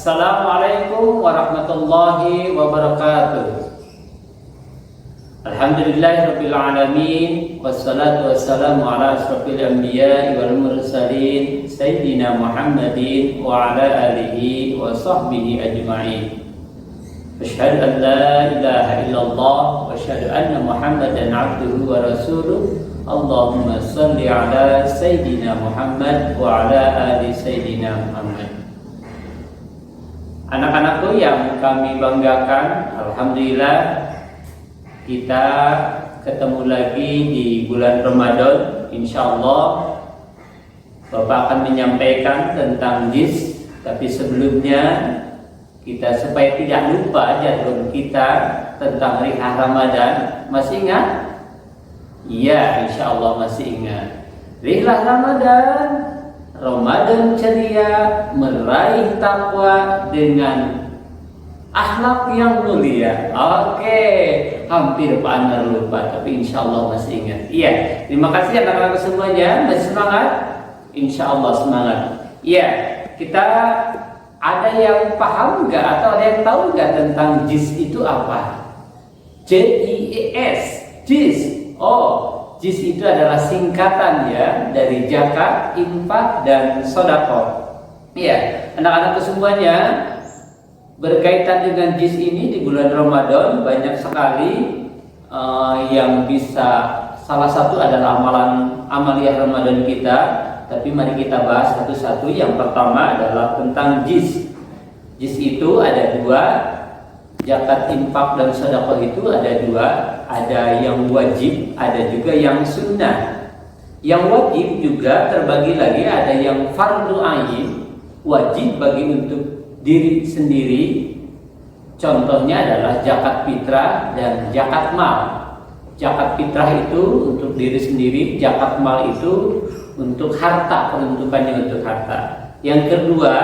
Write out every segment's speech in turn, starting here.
Assalamualaikum warahmatullahi wabarakatuh. Alhamdulillahirabbil alamin wassalatu wassalamu ala asyrofil anbiya'i wal mursalin sayyidina Muhammadin wa ala alihi wa sahbihi ajma'in. Asyhadu an la ilaha illallah wa asyhadu anna Muhammadan 'abduhu wa rasuluh. Allahumma shalli ala sayyidina Muhammad wa ala ali sayyidina Muhammad. Anak-anakku yang kami banggakan, alhamdulillah kita ketemu lagi di bulan Ramadan. Insyaallah Bapak akan menyampaikan tentang jis, tapi sebelumnya kita supaya tidak lupa jadwal kita tentang rihah Ramadan. Masih ingat? Iya, insyaallah masih ingat. Rihlah Ramadan, Ramadan ceria, meraih takwa dengan akhlak yang mulia. Oke, hampir Pak Anar lupa, tapi insyaallah masih ingat. Iya, terima kasih anak-anak semuanya. Masih semangat? Insyaallah semangat. Iya, kita ada yang paham nggak atau ada yang tahu nggak tentang jis itu apa? JIS, jis. Oh, jis itu adalah singkatan ya dari zakat, infak, dan sedekah. Iya, anak-anak semuanya berkaitan dengan jis ini di bulan Ramadan banyak sekali yang bisa. Salah satu adalah amaliyah Ramadan kita. Tapi mari kita bahas satu-satu. Yang pertama adalah tentang jis. Jis itu ada dua. Zakat, infak, dan sedekah itu ada dua. Ada yang wajib, ada juga yang sunnah. Yang wajib juga terbagi lagi, ada yang fardu ain, wajib bagi untuk diri sendiri. Contohnya adalah zakat fitrah dan zakat mal. Zakat fitrah itu untuk diri sendiri, zakat mal itu untuk harta, peruntukannya untuk harta. Yang kedua,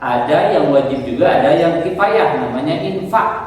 ada yang wajib juga, ada yang kifayah, namanya infak.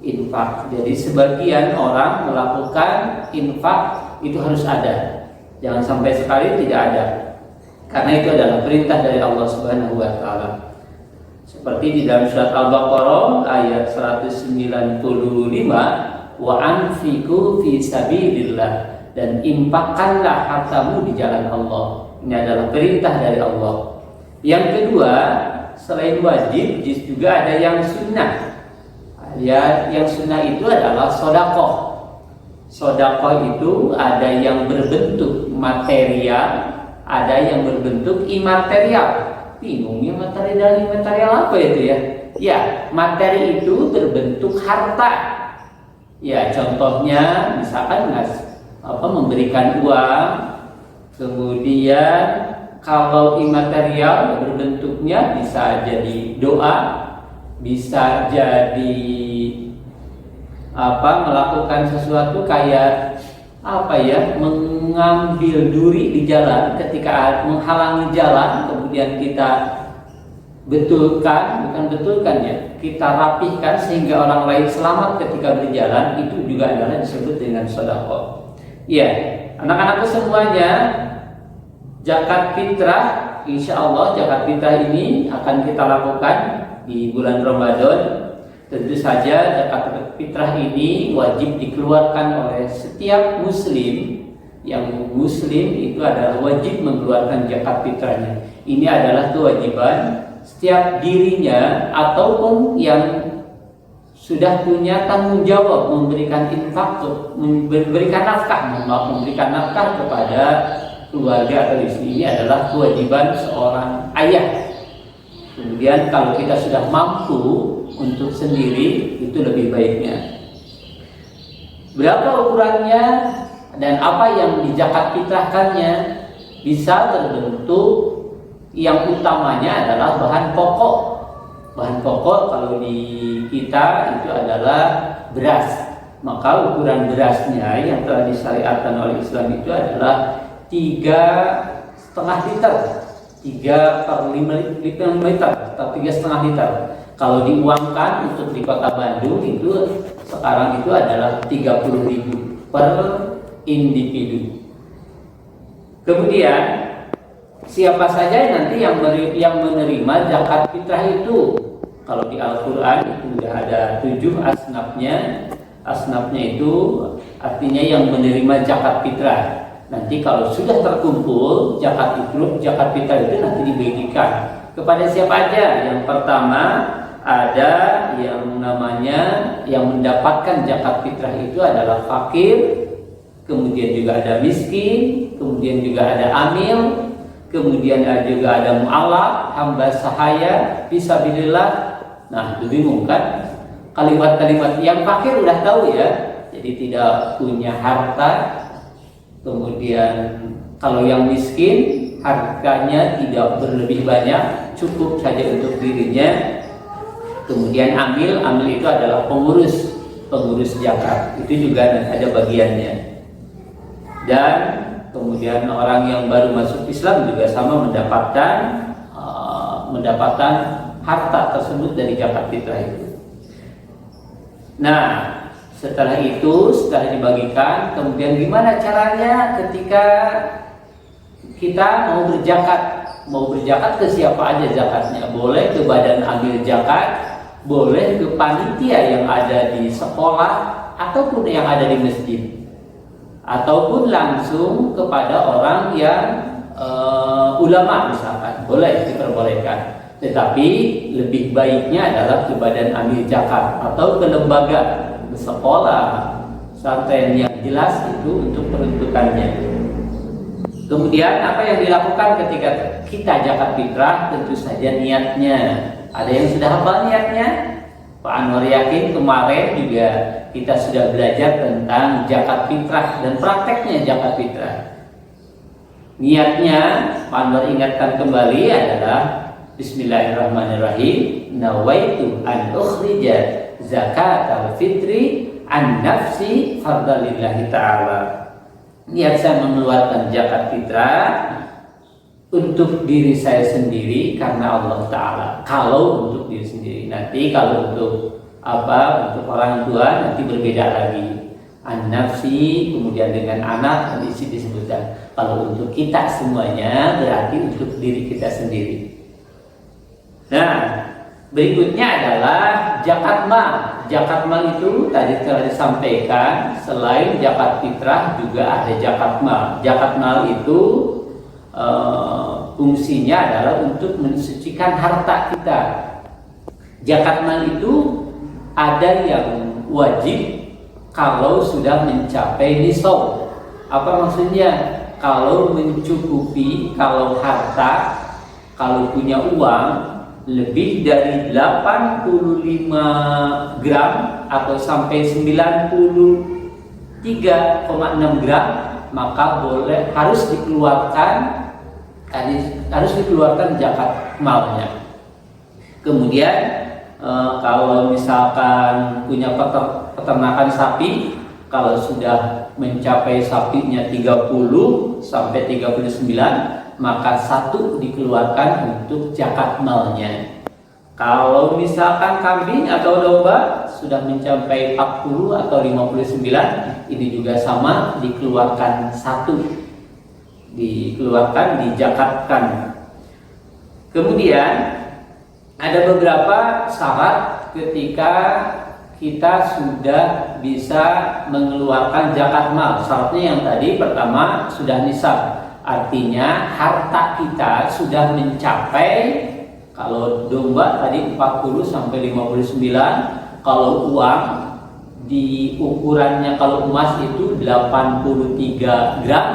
Infak. Jadi sebagian orang melakukan infak itu harus ada. Jangan sampai sekali tidak ada. Karena itu adalah perintah dari Allah Subhanahu wa taala. Seperti di dalam surat Al-Baqarah ayat 195, wa anfiqu fi sabilillah, dan infakkanlah hartamu di jalan Allah. Ini adalah perintah dari Allah. Yang kedua, selain wajib, jis juga ada yang sunnah. Ya, yang sunnah itu adalah sedekah. Sedekah itu ada yang berbentuk material, ada yang berbentuk imaterial. Bingungnya materi dan imaterial apa itu ya? Ya, materi itu berbentuk harta. Ya, contohnya misalkan memberikan uang. Kemudian kalau imaterial berbentuknya bisa jadi doa, bisa jadi melakukan sesuatu kayak mengambil duri di jalan ketika menghalangi jalan, kemudian kita kita rapihkan sehingga orang lain selamat ketika berjalan. Itu juga adalah disebut dengan sedekah. Iya, anak-anakku semuanya, zakat fitrah, insya Allah zakat fitrah ini akan kita lakukan di bulan Ramadan. Tentu saja zakat fitrah ini wajib dikeluarkan oleh setiap muslim. Yang muslim itu adalah wajib mengeluarkan zakat fitrahnya. Ini adalah kewajiban setiap dirinya ataupun yang sudah punya tanggung jawab memberikan infak, memberikan nafkah kepada keluarga atau istri. Ini adalah kewajiban seorang ayah. Kemudian kalau kita sudah mampu untuk sendiri, itu lebih baiknya. Berapa ukurannya dan apa yang dizakat fitrahkannya bisa terbentuk. Yang utamanya adalah bahan pokok. Bahan pokok kalau di kita itu adalah beras. Maka ukuran berasnya yang telah disyariatkan oleh Islam itu adalah 3,5 liter. 3/5 liter atau 3,5 liter. Kalau diuangkan untuk di Kota Bandung itu sekarang itu adalah 30.000 per individu. Kemudian siapa saja nanti yang menerima zakat fitrah itu? Kalau di Al-Quran itu sudah ada 7 asnafnya. Asnafnya itu artinya yang menerima zakat fitrah. Nanti kalau sudah terkumpul zakat fitrah itu nanti dibagikan kepada siapa aja. Yang pertama ada yang namanya yang mendapatkan zakat fitrah itu adalah fakir, kemudian juga ada miskin, kemudian juga ada amil, kemudian juga ada mu'allaf, hamba sahaya, fisabilillah. Nah, itu bingung kan? Kalimat-kalimat yang fakir udah tahu ya. Jadi tidak punya harta. Kemudian kalau yang miskin hartanya tidak berlebih banyak, cukup saja untuk dirinya. Kemudian amil itu adalah pengurus zakat. Itu juga ada bagiannya. Dan kemudian orang yang baru masuk Islam juga sama mendapatkan harta tersebut dari zakat fitrah itu. Nah, setelah dibagikan, kemudian gimana caranya ketika kita mau berzakat? Mau berzakat ke siapa aja zakatnya? Boleh ke badan amil zakat, boleh ke panitia yang ada di sekolah ataupun yang ada di masjid, ataupun langsung kepada orang yang ulama misalkan, boleh diperbolehkan. Tetapi lebih baiknya adalah ke badan amil zakat atau ke lembaga, ke sekolah, pesantren yang jelas itu untuk peruntukannya. Kemudian apa yang dilakukan ketika kita zakat fitrah? Tentu saja niatnya. Ada yang sudah hafal niatnya? Pak Anwar yakin kemarin juga kita sudah belajar tentang zakat fitrah dan prakteknya zakat fitrah. Niatnya Pak Anwar ingatkan kembali adalah Bismillahirrahmanirrahim. Nawaitu an ukhrija zakatal fitri an nafsi fardalillahi ta'ala. Niat saya mengeluarkan zakat fitrah untuk diri saya sendiri karena Allah Ta'ala. Kalau untuk diri sendiri, nanti kalau untuk orang tua nanti berbeda lagi. An-nafsi, kemudian dengan anak nanti disebutkan. Kalau untuk kita semuanya berarti untuk diri kita sendiri. Nah, berikutnya adalah zakat mal. Zakat mal itu tadi telah disampaikan, selain zakat fitrah juga ada zakat mal. Zakat mal itu fungsinya adalah untuk mensucikan harta kita. Zakat mal itu ada yang wajib kalau sudah mencapai nisab. Apa maksudnya? Kalau mencukupi, kalau harta, kalau punya uang lebih dari 85 gram atau sampai 93,6 gram, maka harus dikeluarkan zakat malnya. Kemudian kalau misalkan punya peternakan sapi, kalau sudah mencapai sapinya 30 sampai 39, maka 1 dikeluarkan untuk zakat malnya. Kalau misalkan kambing atau domba sudah mencapai 40 atau 59, ini juga sama, dikeluarkan 1, dizakatkan. Kemudian ada beberapa syarat ketika kita sudah bisa mengeluarkan zakat mal. Syaratnya yang tadi pertama sudah nisab. Artinya harta kita sudah mencapai, kalau domba tadi 40 sampai 59, kalau uang di ukurannya, kalau emas itu 83 gram,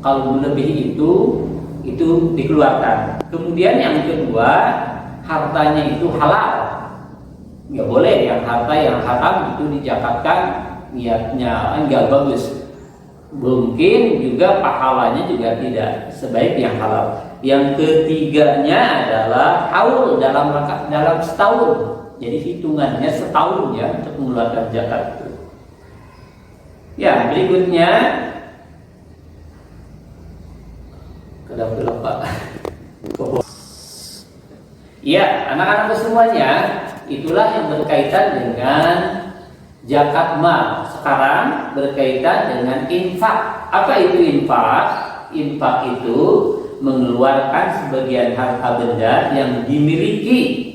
kalau lebih itu dikeluarkan. Kemudian yang kedua, hartanya itu halal. Nggak boleh yang harta yang haram itu dizakatkan, niatnya enggak bagus. Mungkin juga pahalanya juga tidak sebaik yang halal. Yang ketiganya adalah haul dalam setahun. Jadi hitungannya setahun ya untuk mengeluarkan zakat itu. Ya, berikutnya kedap Pak. Ya, anak-anak semuanya, itulah yang berkaitan dengan zakat mal. Sekarang berkaitan dengan infak. Apa itu infak? Infak itu mengeluarkan sebagian harta benda yang dimiliki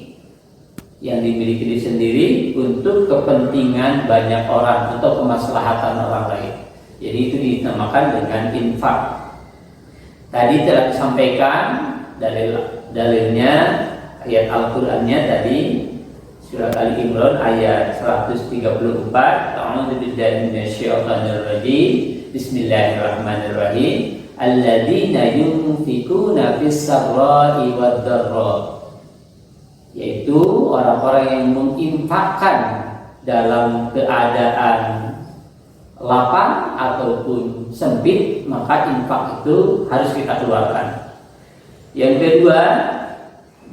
yang dimiliki diri sendiri untuk kepentingan banyak orang atau kemaslahatan orang lain. Jadi itu dinamakan dengan infak. Tadi telah disampaikan dalilnya ayat Al-Qur'annya tadi surat Ali Imran ayat 134. A'udzu billahi minasyaitonir rajim. Bismillahirrahmanirrahim. Alladzina yunfikuna fis-sarra'i wad-dharra, yaitu orang-orang yang menginfakkan dalam keadaan lapang ataupun sempit, maka infak itu harus kita keluarkan. Yang kedua,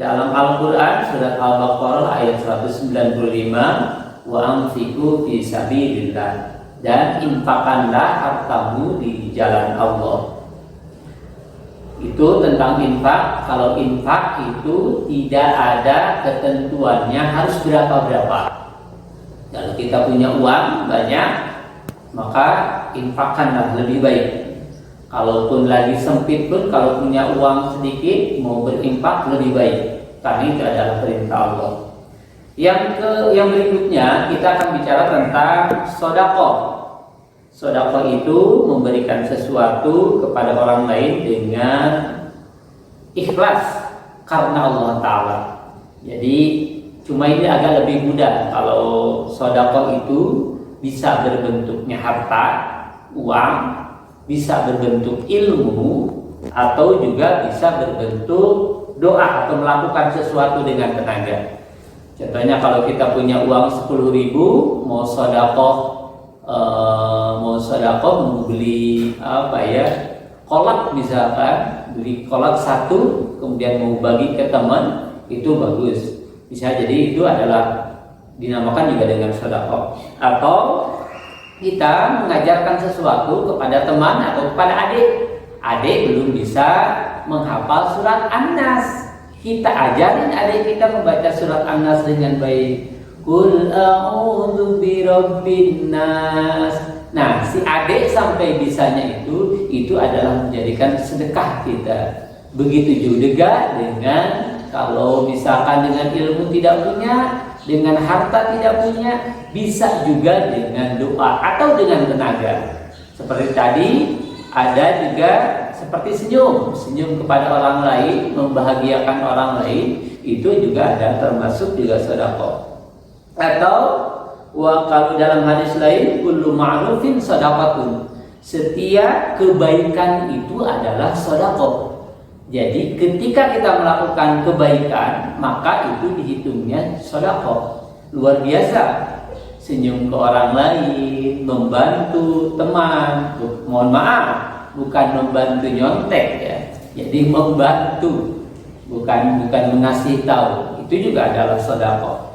dalam Al-Quran surat Al-Baqarah ayat 195, wa anfiqu fi sabilillah, dan infakkanlah hartamu di jalan Allah. Itu tentang infak. Kalau infak itu tidak ada ketentuannya harus berapa-berapa. Kalau kita punya uang banyak, maka infakkanlah lebih baik. Kalaupun lagi sempit pun, kalau punya uang sedikit mau berinfak lebih baik, karena itu adalah perintah Allah. Yang berikutnya kita akan bicara tentang sedekah. Sedekah itu memberikan sesuatu kepada orang lain dengan ikhlas karena Allah Ta'ala. Jadi cuma ini agak lebih mudah. Kalau sedekah itu bisa berbentuknya harta, uang, bisa berbentuk ilmu, atau juga bisa berbentuk doa atau melakukan sesuatu dengan tenaga. Contohnya kalau kita punya uang 10.000, mau sedekah mau beli kolak misalkan, beli kolak satu kemudian mau bagi ke teman, itu bagus, bisa jadi itu adalah dinamakan juga dengan sedekah. Atau kita mengajarkan sesuatu kepada teman atau kepada adik belum bisa menghafal surat An-Nas, kita ajarin adik kita membaca surat An-Nas dengan baik. Qul a'udzu birabbin nas. Nah, si adik sampai bisanya itu adalah menjadikan sedekah kita. Begitu juga dengan kalau misalkan dengan ilmu tidak punya, dengan harta tidak punya, bisa juga dengan doa atau dengan tenaga. Seperti tadi ada juga seperti senyum kepada orang lain, membahagiakan orang lain, itu juga ada termasuk juga sedekah. Atau kalau dalam hadis lain, kullu ma'rufin shadaqatun, setiap kebaikan itu adalah sedekah. Jadi ketika kita melakukan kebaikan, maka itu dihitungnya sedekah. Luar biasa. Senyum ke orang lain, membantu teman, mohon maaf, bukan membantu nyontek ya. Jadi membantu, bukan mengasih tahu. Itu juga adalah sedekah.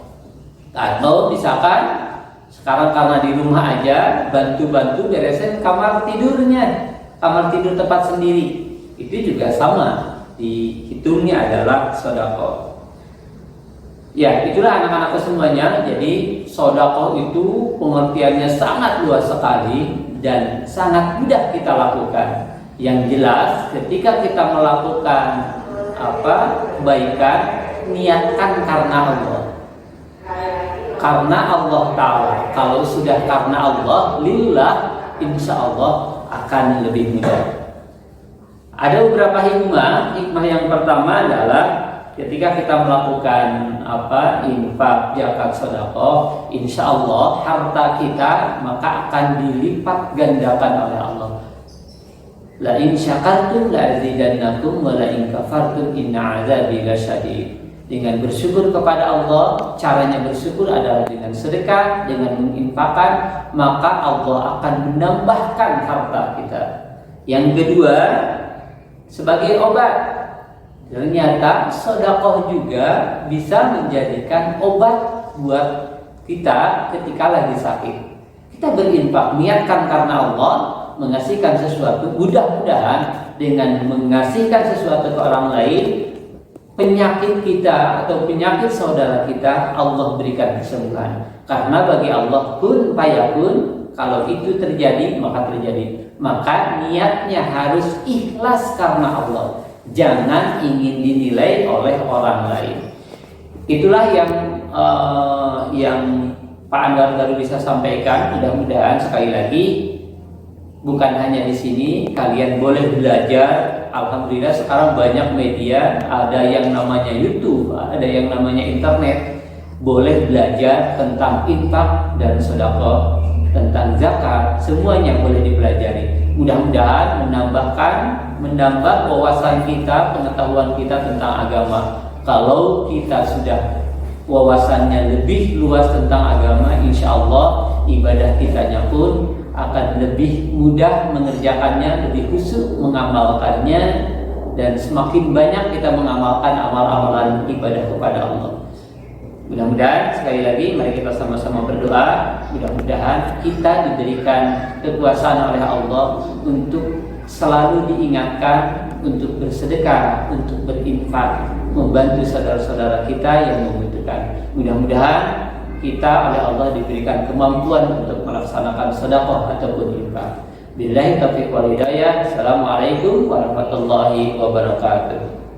Atau misalkan sekarang karena di rumah aja, bantu beresin kamar tidurnya, kamar tidur tempat sendiri, itu juga sama, dihitungnya adalah sedekah. Ya, itulah anak-anakku semuanya. Jadi sedekah itu pengertiannya sangat luas sekali dan sangat mudah kita lakukan. Yang jelas ketika kita melakukan kebaikan, niatkan karena Allah. Karena Allah Ta'ala. Kalau sudah karena Allah, lillah, insya Allah akan lebih mudah. Ada beberapa hikmah. Hikmah yang pertama adalah ketika kita melakukan infak, zakat, sedekah, insya Allah harta kita maka akan dilipat gandakan oleh Allah. La in syakartum la azidannakum wa la in kafartum inna azabi lasyadid. Dengan bersyukur kepada Allah, caranya bersyukur adalah dengan sedekah, dengan menginfakkan, maka Allah akan menambahkan harta kita. Yang kedua, sebagai obat, ternyata sedekah juga bisa menjadikan obat buat kita ketika lagi sakit. Kita berinfak, niatkan karena Allah, mengasihkan sesuatu, mudah-mudahan dengan mengasihkan sesuatu ke orang lain, penyakit kita atau penyakit saudara kita Allah berikan kesembuhan. Karena bagi Allah kun fayakun, kalau itu terjadi maka terjadi. Maka niatnya harus ikhlas karena Allah, jangan ingin dinilai oleh orang lain. Itulah yang yang Pak Anwar baru bisa sampaikan, mudah-mudahan sekali lagi bukan hanya di sini, kalian boleh belajar. Alhamdulillah sekarang banyak media, ada yang namanya YouTube, ada yang namanya internet. Boleh belajar tentang infak dan sedekah, tentang zakat, semuanya boleh dipelajari. Mudah-mudahan menambah wawasan kita, pengetahuan kita tentang agama. Kalau kita sudah wawasannya lebih luas tentang agama, insya Allah ibadah kitanya pun akan lebih mudah mengerjakannya, lebih khusyuk mengamalkannya, dan semakin banyak kita mengamalkan amal-amalan ibadah kepada Allah. Mudah-mudahan sekali lagi mari kita sama-sama berdoa, mudah-mudahan kita diberikan kekuasaan oleh Allah untuk selalu diingatkan untuk bersedekah, untuk berinfak, membantu saudara-saudara kita yang membutuhkan. Mudah-mudahan kita oleh Allah diberikan kemampuan untuk melaksanakan sedekah ataupun infak. Billahi taufiq wal hidayah. Assalamualaikum warahmatullahi wabarakatuh.